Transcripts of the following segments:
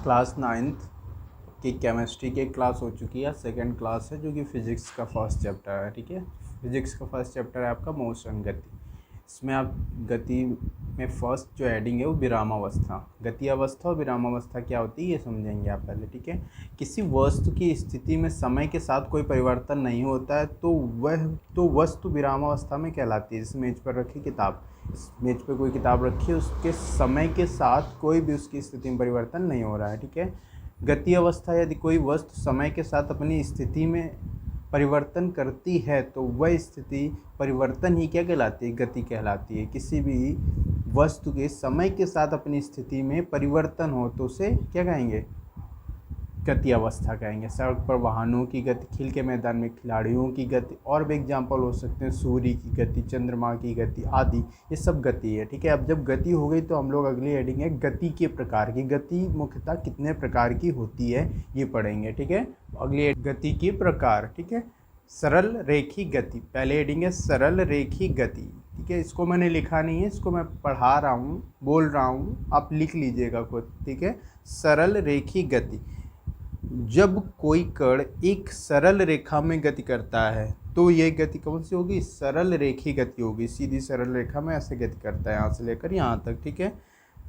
Class 9th की chemistry की एक क्लास हो चुकी है। सेकंड क्लास है जो कि फ़िज़िक्स का फर्स्ट चैप्टर है। ठीक है, फिज़िक्स का फर्स्ट चैप्टर है आपका मोशन, गति। इसमें आप गति में फर्स्ट जो हेडिंग है वो विरामावस्था। गति अवस्था और विरामावस्था क्या होती है ये समझेंगे आप पहले। ठीक है, किसी वस्तु की स्थिति में समय के साथ कोई परिवर्तन नहीं होता है तो वस्तु विरामावस्था में कहलाती है। जैसे मेज पर रखी किताब, मेज पर कोई किताब रखी है, उसके समय के साथ कोई भी उसकी स्थिति में परिवर्तन नहीं हो रहा है। ठीक है, गति अवस्था यदि कोई वस्तु समय के साथ अपनी स्थिति में परिवर्तन करती है तो वह स्थिति परिवर्तन ही क्या कहलाती है, गति कहलाती है। किसी भी वस्तु के समय के साथ अपनी स्थिति में परिवर्तन हो तो उसे क्या कहेंगे, गति अवस्था कहेंगे। सड़क पर वाहनों की गति, खेल के मैदान में खिलाड़ियों की गति, और भी एग्जाम्पल हो सकते हैं, सूर्य की गति, चंद्रमा की गति आदि, ये सब गति है। ठीक है, अब जब गति हो गई तो हम लोग अगली हेडिंग है गति के प्रकार की। गति मुख्यतः कितने प्रकार की होती है ये पढ़ेंगे। ठीक है, अगली गति के प्रकार। ठीक है, सरल रेखी गति, पहले हेडिंग है सरल रेखी गति। ठीक है, इसको मैंने लिखा नहीं है, इसको मैं पढ़ा रहा हूँ, बोल रहा हूँ, आप लिख लीजिएगा खुद। ठीक है, सरल रेखी गति, जब कोई कण एक सरल रेखा में गति करता है तो ये गति कौन सी होगी, सरल रेखी गति होगी। सीधी सरल रेखा में ऐसे गति करता है यहाँ से लेकर यहाँ तक। ठीक है,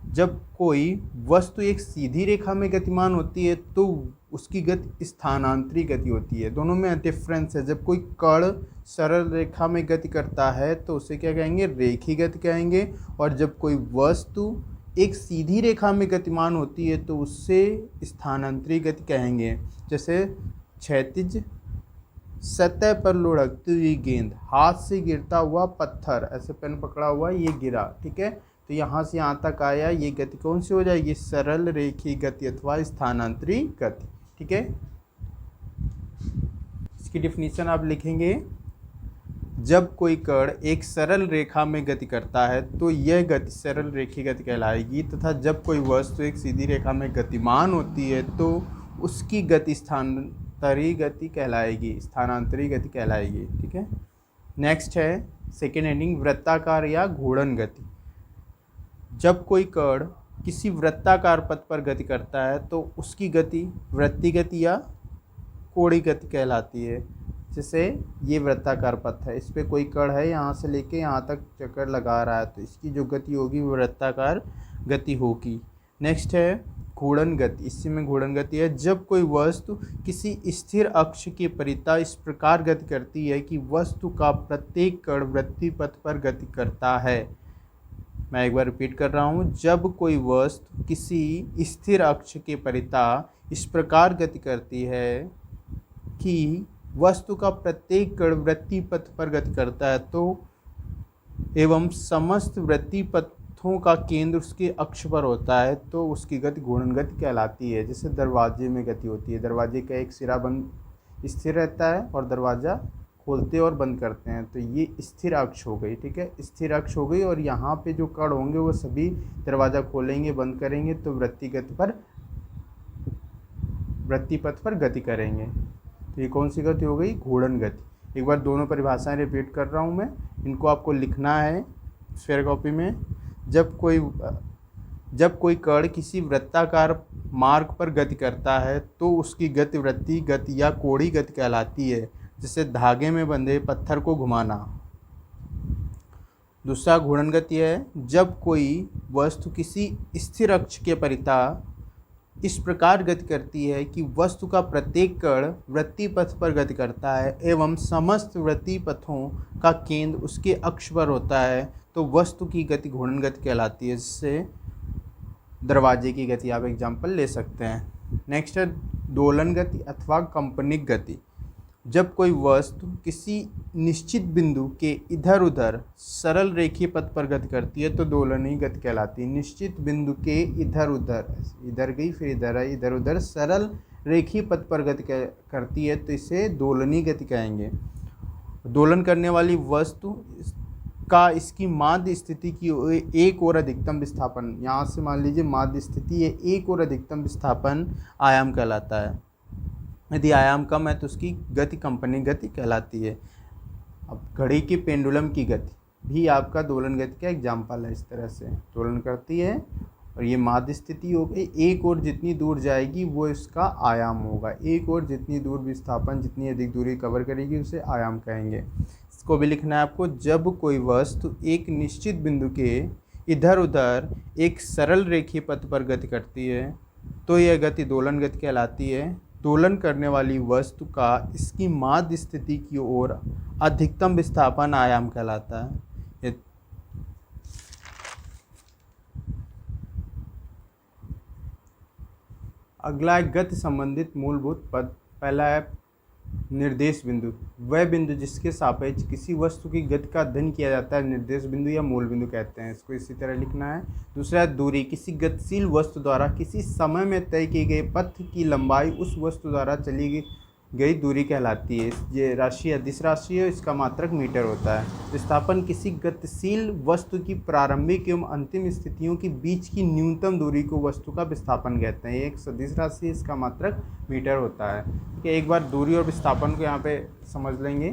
जब कोई वस्तु एक सीधी रेखा में गतिमान होती है तो उसकी गति स्थानांतरी गति होती है। दोनों में डिफरेंस है। जब कोई कण सरल रेखा में गति करता है तो उसे क्या कहेंगे, रेखी गति कहेंगे, और जब कोई वस्तु एक सीधी रेखा में गतिमान होती है तो उससे स्थानांतरी गति कहेंगे। जैसे क्षैतिज सतह पर लुढ़कती हुई गेंद, हाथ से गिरता हुआ पत्थर, ऐसे पेन पकड़ा हुआ ये गिरा। ठीक है, तो यहाँ से यहाँ तक आया, ये गति कौन सी हो जाएगी, सरल रेखी गति अथवा स्थानांतरी गति। ठीक है, इसकी डिफिनीशन आप लिखेंगे, जब कोई कण एक सरल रेखा में गति करता है तो यह गति सरल रेखी गति कहलाएगी, तथा जब कोई वस्तु एक सीधी रेखा में गतिमान होती है तो उसकी गति स्थानांतरी गति कहलाएगी, स्थानांतरी गति कहलाएगी। ठीक है, नेक्स्ट है सेकेंड हेडिंग वृत्ताकार या घूर्णन गति। जब कोई कण किसी वृत्ताकार पथ पर गति करता है तो उसकी गति वृत्तीय गति या कोणीय गति कहलाती है। जैसे ये वृत्ताकार पथ है, इस पर कोई कण है, यहाँ से लेके यहाँ तक चक्कर लगा रहा है तो इसकी जो गति होगी वो वृत्ताकार गति होगी। नेक्स्ट है घूर्णन गति, इसी में घूर्णन गति है, जब कोई वस्तु किसी स्थिर अक्ष के परितः इस प्रकार गति करती है कि वस्तु का प्रत्येक कण वृत्तीय पथ पर गति करता है। मैं एक बार रिपीट कर रहा हूँ, जब कोई वस्तु किसी स्थिर अक्ष के परितः इस प्रकार गति करती है कि वस्तु का प्रत्येक कण वृत्तीय पथ पर गति करता है तो एवं समस्त वृत्तीय पथों का केंद्र उसके अक्ष पर होता है तो उसकी गति घूर्णन गति कहलाती है। जैसे दरवाजे में गति होती है, दरवाजे का एक सिरा बंद स्थिर रहता है और दरवाज़ा खोलते और बंद करते हैं, तो ये स्थिर अक्ष हो गई। ठीक है, स्थिर अक्ष हो गई, और यहाँ पे जो कण होंगे वो सभी दरवाज़ा खोलेंगे बंद करेंगे तो वृत्तीय पथ पर गति करेंगे। तो ये कौन सी गति हो गई, घूर्णन गति। एक बार दोनों परिभाषाएं रिपीट कर रहा हूँ मैं, इनको आपको लिखना है स्फेयर कॉपी में। जब कोई कण किसी वृत्ताकार मार्ग पर गति करता है तो उसकी गति वृत्तीय गति या कोणीय गति कहलाती है। जैसे धागे में बंधे पत्थर को घुमाना। दूसरा घूर्णन गति है, जब कोई वस्तु किसी स्थिर अक्ष के परितः इस प्रकार गति करती है कि वस्तु का प्रत्येक कण वृत्तीय पथ पर गति करता है एवं समस्त वृत्तीय पथों का केंद्र उसके अक्ष पर होता है तो वस्तु की गति घूर्णन गति कहलाती है। जिससे दरवाजे की गति आप एग्जाम्पल ले सकते हैं। नेक्स्ट है दोलन गति अथवा कंपनिक गति। जब कोई वस्तु किसी निश्चित बिंदु के इधर उधर सरल रेखीय पथ पर गति करती है तो दोलनीय गति कहलाती है। निश्चित बिंदु के इधर उधर, इधर गई फिर इधर आई, इधर उधर सरल रेखीय पथ पर गति करती है तो इसे दोलनीय गति कहेंगे। दोलन करने वाली वस्तु का इसकी माध्य स्थिति की एक और अधिकतम विस्थापन, यहाँ से मान लीजिए माध्य स्थिति है, एक और अधिकतम विस्थापन आयाम कहलाता है। यदि आयाम कम है तो उसकी गति कंपनिक गति कहलाती है। अब घड़ी की पेंडुलम की गति भी आपका दोलन गति का एग्जाम्पल है। इस तरह से दोलन करती है और ये माध्य स्थिति हो गई। एक और जितनी दूर जाएगी वो इसका आयाम होगा। एक और जितनी दूर विस्थापन जितनी अधिक दूरी कवर करेगी उसे आयाम कहेंगे। इसको भी लिखना है आपको। जब कोई वस्तु एक निश्चित बिंदु के इधर उधर एक सरल रेखीय पथ पर गति करती है तो यह गति दोलन गति कहलाती है। दोलन करने वाली वस्तु का इसकी माध्य स्थिति की ओर अधिकतम विस्थापन आयाम कहलाता है। अगला है गति संबंधित मूलभूत पद। पहला है निर्देश बिंदु, वह बिंदु जिसके सापेक्ष किसी वस्तु की गति का अध्ययन किया जाता है निर्देश बिंदु या मूल बिंदु कहते हैं। इसको इसी तरह लिखना है। दूसरा है दूरी, किसी गतिशील वस्तु द्वारा किसी समय में तय किए गए पथ की लंबाई उस वस्तु द्वारा चली गई दूरी कहलाती है। ये राशि अदिश राशि है, इसका मात्रक मीटर होता है। विस्थापन, किसी गतिशील वस्तु की प्रारंभिक एवं अंतिम स्थितियों के बीच की न्यूनतम दूरी को वस्तु का विस्थापन कहते हैं। ये एक सदिश राशि है, इसका मात्रक मीटर होता है। ठीक है, एक बार दूरी और विस्थापन को यहाँ पे समझ लेंगे।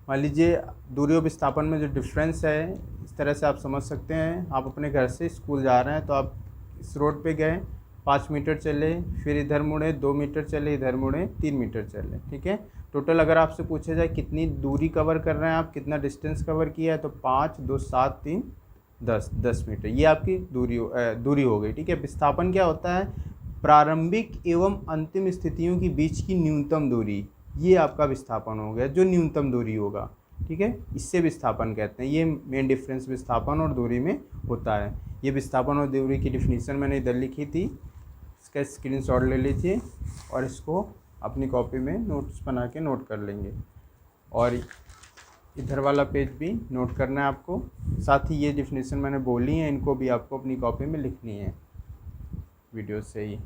मान लीजिए दूरी और विस्थापन में जो डिफरेंस है इस तरह से आप समझ सकते हैं। आप अपने घर से स्कूल जा रहे हैं तो आप इस रोड पे गए, 5 मीटर चले, फिर इधर मुड़े 2 मीटर चले, इधर मुड़े 3 मीटर चले। ठीक है, टोटल अगर आपसे पूछा जाए कितनी दूरी कवर कर रहे हैं आप, कितना डिस्टेंस कवर किया है, तो 5 2 7 3 10 मीटर, ये आपकी दूरी हो गई। ठीक है, विस्थापन क्या होता है? प्रारंभिक एवं अंतिम स्थितियों के बीच की न्यूनतम दूरी, ये आपका विस्थापन हो गया, जो न्यूनतम दूरी होगा। ठीक है, इससे विस्थापन कहते हैं। ये मेन डिफरेंस विस्थापन और दूरी में होता है। ये विस्थापन और दूरी की डिफिनीशन मैंने इधर लिखी थी, इसका स्क्रीनशॉट ले लीजिए और इसको अपनी कॉपी में नोट्स बना के नोट कर लेंगे। और इधर वाला पेज भी नोट करना है आपको। साथ ही ये डिफिनीशन मैंने बोली है, इनको भी आपको अपनी कॉपी में लिखनी है वीडियो से ही।